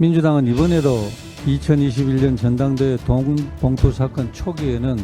민주당은 이번에도 2021년 전당대회 봉투 사건 초기에는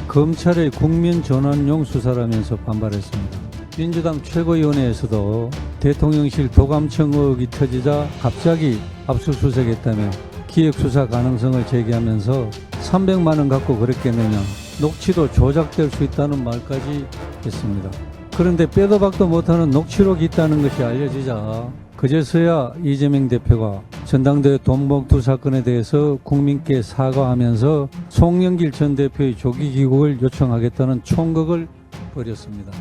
검찰의 국민 전환용 수사라면서 반발했습니다. 민주당 최고위원회에서도 대통령실 도감청 의혹이 터지자 갑자기 압수수색했다며 기획수사 가능성을 제기하면서 300만 원 갖고 그랬겠느냐, 녹취도 조작될 수 있다는 말까지 했습니다. 그런데 빼도 박도 못하는 녹취록이 있다는 것이 알려지자 그제서야 이재명 대표가 전당대회 돈봉투 사건에 대해서 국민께 사과하면서 송영길 전 대표의 조기 귀국을 요청하겠다는 총극을 벌였습니다.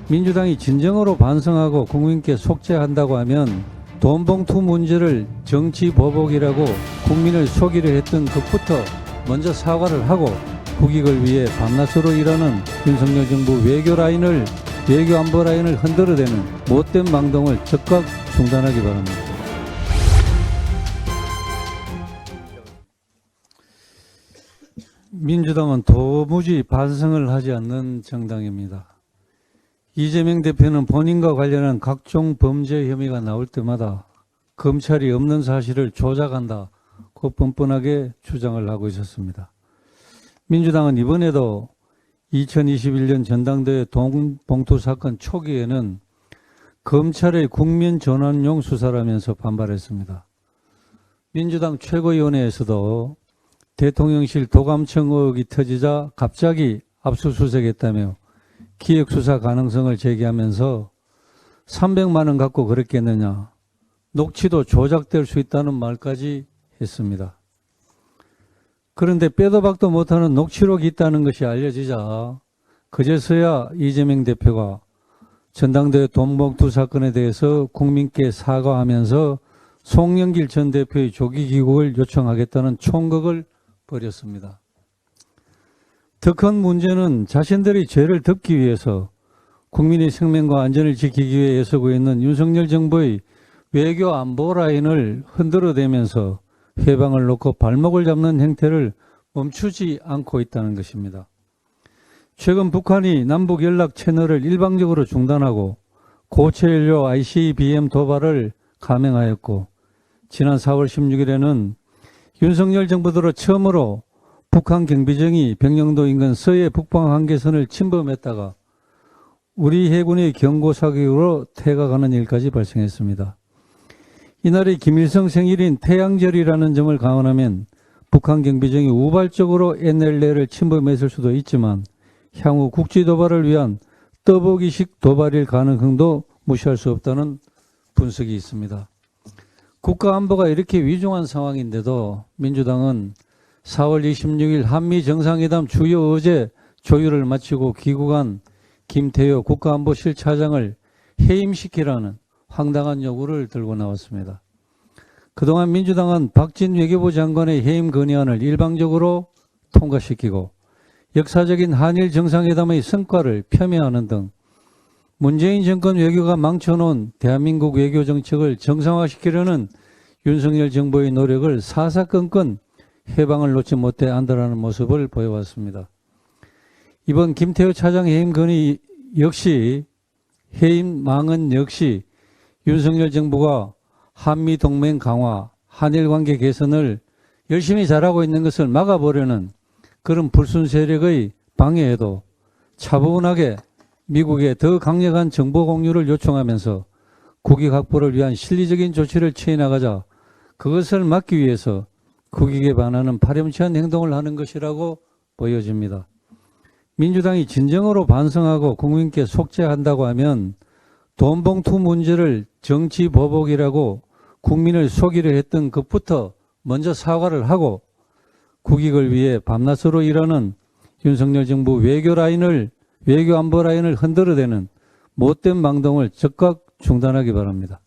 민주당이 진정으로 반성하고 국민께 속죄한다고 하면 돈봉투 문제를 정치 보복이라고 국민을 속이려 했던 것부터 먼저 사과를 하고 국익을 위해 밤낮으로 일하는 윤석열 정부 외교 안보 라인을 흔들어대는 못된 망동을 즉각 중단하기 바랍니다. 민주당은 도무지 반성을 하지 않는 정당입니다. 이재명 대표는 본인과 관련한 각종 범죄 혐의가 나올 때마다 검찰이 없는 사실을 조작한다고 뻔뻔하게 주장을 하고 있었습니다. 민주당은 이번에도 2021년 전당대회 봉투 사건 초기에는 검찰의 국민 전환용 수사라면서 반발했습니다. 민주당 최고위원회에서도 대통령실 도감청 의혹이 터지자 갑자기 압수수색했다며 기획수사 가능성을 제기하면서 300만 원 갖고 그랬겠느냐, 녹취도 조작될 수 있다는 말까지 했습니다. 그런데 빼도 박도 못하는 녹취록이 있다는 것이 알려지자 그제서야 이재명 대표가 전당대회 돈봉투 사건에 대해서 국민께 사과하면서 송영길 전 대표의 조기 귀국을 요청하겠다는 총극을 벌였습니다. 더 큰 문제는 자신들이 죄를 덮기 위해서 국민의 생명과 안전을 지키기 위해 애쓰고 있는 윤석열 정부의 외교 안보 라인을 흔들어대면서 회방을 놓고 발목을 잡는 행태를 멈추지 않고 있다는 것입니다. 최근 북한이 남북 연락 채널을 일방적으로 중단하고 고체 연료 ICBM 도발을 감행하였고, 지난 4월 16일에는 윤석열 정부 들어 처음으로 북한 경비정이 병영도 인근 서해 북방 한계선을 침범했다가 우리 해군의 경고 사격으로 퇴각하는 일까지 발생했습니다. 이날이 김일성 생일인 태양절이라는 점을 감안하면 북한 경비정이 우발적으로 NLL을 침범했을 수도 있지만 향후 국지 도발을 위한 떠보기식 도발일 가능성도 무시할 수 없다는 분석이 있습니다. 국가안보가 이렇게 위중한 상황인데도 민주당은 4월 26일 한미 정상회담 주요 의제 조율을 마치고 귀국한 김태효 국가안보실차장을 해임시키라는 황당한 요구를 들고 나왔습니다. 그동안 민주당은 박진 외교부 장관의 해임 건의안을 일방적으로 통과시키고 역사적인 한일 정상회담의 성과를 폄훼하는 등 문재인 정권 외교가 망쳐놓은 대한민국 외교 정책을 정상화시키려는 윤석열 정부의 노력을 사사건건 해방을 놓지 못해 안달하는 모습을 보여왔습니다. 이번 김태효 차장 해임 건의 역시 해임망은 역시 윤석열 정부가 한미동맹 강화, 한일관계 개선을 열심히 잘하고 있는 것을 막아보려는 그런 불순 세력의 방해에도 차분하게 미국에 더 강력한 정보 공유를 요청하면서 국익 확보를 위한 실리적인 조치를 취해 나가자 그것을 막기 위해서 국익에 반하는 파렴치한 행동을 하는 것이라고 보여집니다. 민주당이 진정으로 반성하고 국민께 속죄한다고 하면 돈봉투 문제를 정치 보복이라고 국민을 속이려 했던 것부터 먼저 사과를 하고 국익을 위해 밤낮으로 일하는 윤석열 정부 외교 안보 라인을 흔들어대는 못된 망동을 즉각 중단하기 바랍니다.